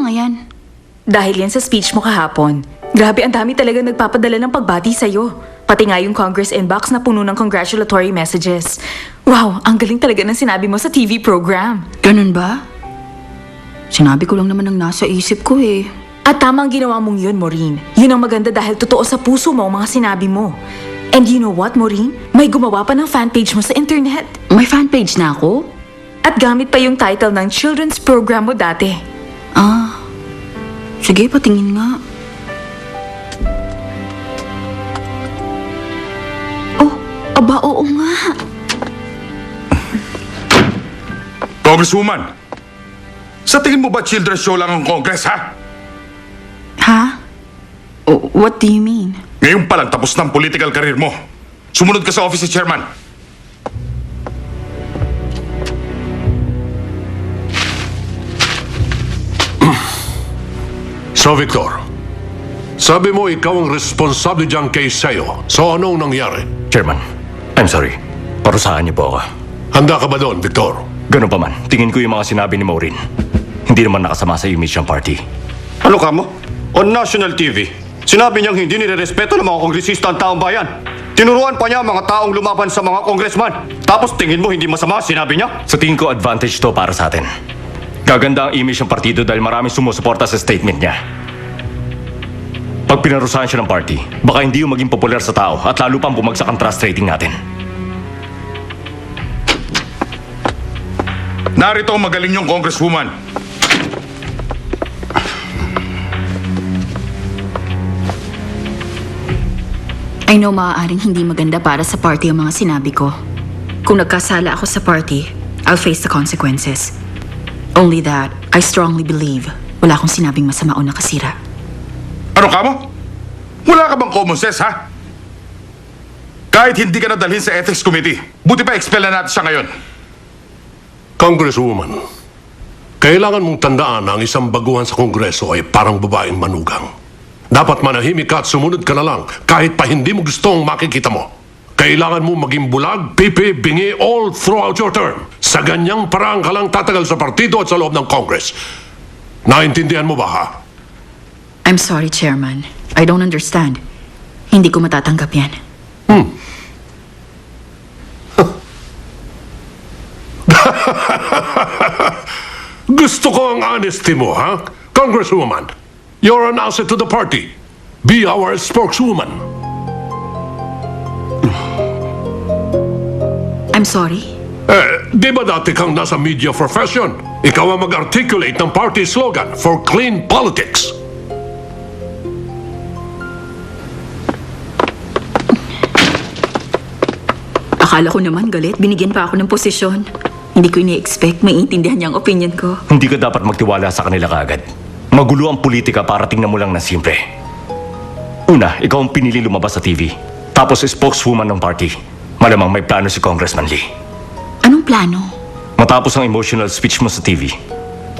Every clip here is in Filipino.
mga yan? Dahil yan sa speech mo kahapon. Grabe, ang dami talaga nagpapadala ng pagbati sa'yo. Pati nga yung Congress inbox na puno ng congratulatory messages. Wow, ang galing talaga ng sinabi mo sa TV program. Ganun ba? Sinabi ko lang naman ang nasa isip ko eh. At tamang ginawa mong yun, Maureen. Yun ang maganda dahil totoo sa puso mo ang mga sinabi mo. And you know what, Maureen? May gumawa pa ng fanpage mo sa internet. May fanpage na ako? At gamit pa yung title ng children's program mo dati. Ah, sige, patingin nga. Oh, aba, oo nga. Congresswoman, sa tingin mo ba children's show lang ang Congress, ha? Ha? Oh, what do you mean? Ngayon pa lang tapos ng political career mo. Sumunod ka sa office ni Chairman. So, Victor, sabi mo ikaw ang responsable diyang case sa'yo. So, anong nangyari? Chairman, I'm sorry. Parusahan niyo po ako. Handa ka ba doon, Victor? Ganun pa man, tingin ko yung mga sinabi ni Maureen. Hindi naman nakasama sa image ng party. Ano ka mo? On national TV, sinabi niyang hindi nirerespeto ng mga kongresista ang taong bayan. Tinuruan pa niya ang mga taong lumaban sa mga congressman. Tapos tingin mo hindi masama, sinabi niya? Sa tingin ko, advantage to para sa atin. Gaganda ang image ng partido dahil maraming sumusuporta sa statement niya. Pag pinarusahan siya ng party, baka hindi yung maging popular sa tao at lalo pang bumagsak ang trust rating natin. Narito ang magaling yung Congresswoman. I know maaaring hindi maganda para sa party ang mga sinabi ko. Kung nagkasala ako sa party, I'll face the consequences. Only that, I strongly believe wala akong sinabing masama o nakasira. Ano ka mo? Wala ka bang common sense, ha? Kahit hindi ka nadalhin sa Ethics Committee, buti pa expel na natin siya ngayon. Congresswoman, kailangan mong tandaan na ang isang baguhan sa Kongreso ay parang babaeng manugang. Dapat manahimik ka at sumunod ka na lang kahit pa hindi mo gusto ang makikita mo. Kailangan mo maging bulag, pipi, bingi all throughout your term. Sa ganyang parang ka lang tatagal sa partido at sa loob ng Congress. Naintindihan mo ba, ha? I'm sorry, Chairman. I don't understand. Hindi ko matatanggap yan. Gusto ko ang honesty mo, ha? Congresswoman, you're an asset to the party. Be our spokeswoman. I'm sorry. Di ba dati kang nasa media profession? Ikaw ang mag-articulate ng party slogan for clean politics. Akala ko naman galit, binigyan pa ako ng posisyon. Hindi ko ini-expect maiintindihan niya ang opinion ko. Hindi ka dapat magtiwala sa kanila kaagad. Magulo ang politika para tingnan mo lang na simple. Una, ikaw ang pinili lumabas sa TV. Tapos spokeswoman ng party. Malamang may plano si Congressman Lee. Anong plano? Matapos ang emotional speech mo sa TV,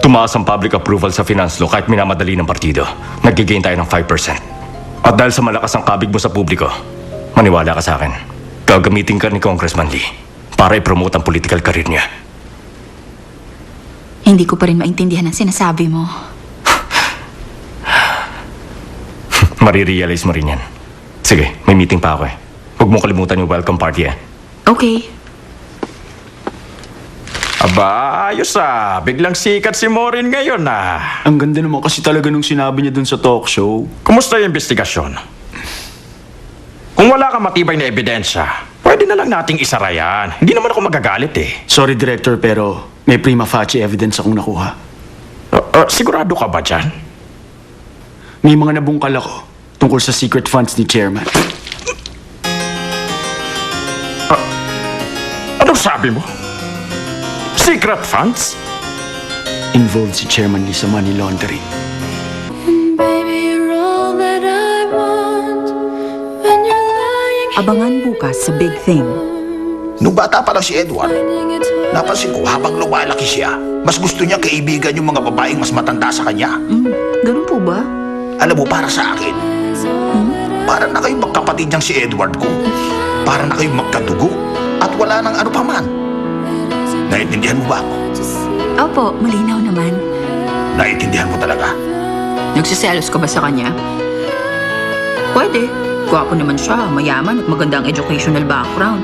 tumaas ang public approval sa finance law kahit minamadali ng partido. Nag-gain tayo ng 5%. At dahil sa malakas ang kabig mo sa publiko, maniwala ka sa akin, gagamitin ka ni Congressman Lee para i-promote ang political career niya. Hindi ko pa rin maintindihan ang sinasabi mo. Marirealize mo rin yan. Sige, may meeting pa ako eh. Huwag mong kalimutan yung welcome party eh. Okay. Aba, ayos ah. Biglang sikat si Maureen ngayon ah. Ang ganda naman kasi talaga nung sinabi niya dun sa talk show. Kumusta yung investigasyon? Kung wala kang matibay na ebidensya, pwede na lang nating isara yan. Hindi naman ako magagalit eh. Sorry, Director, pero may prima facie evidence akong nakuha. Sigurado ka ba dyan? May mga nabungkal ako tungkol sa secret funds ni Chairman. Anong sabi mo? Secret funds? Involved si Chairman Lee sa money laundering. Baby, you're all that I want when you're lying Abangan bukas sa Big Thing. Nung bata pa lang si Edward, hiding it all. napansin ko habang lumalaki siya, mas gusto niya kaibigan yung mga babaeng mas matanda sa kanya. Ganun po ba? Alam mo, para sa akin, para na kayong magkapatid niyang si Edward ko. Para na kayong magkadugo at wala nang ano pa man. Naintindihan mo ba ako? Opo, malinaw naman. Naiintindihan mo talaga. Nagsiselos ka ba sa kanya? Pwede. Gwapo naman siya, mayaman at magandang educational background.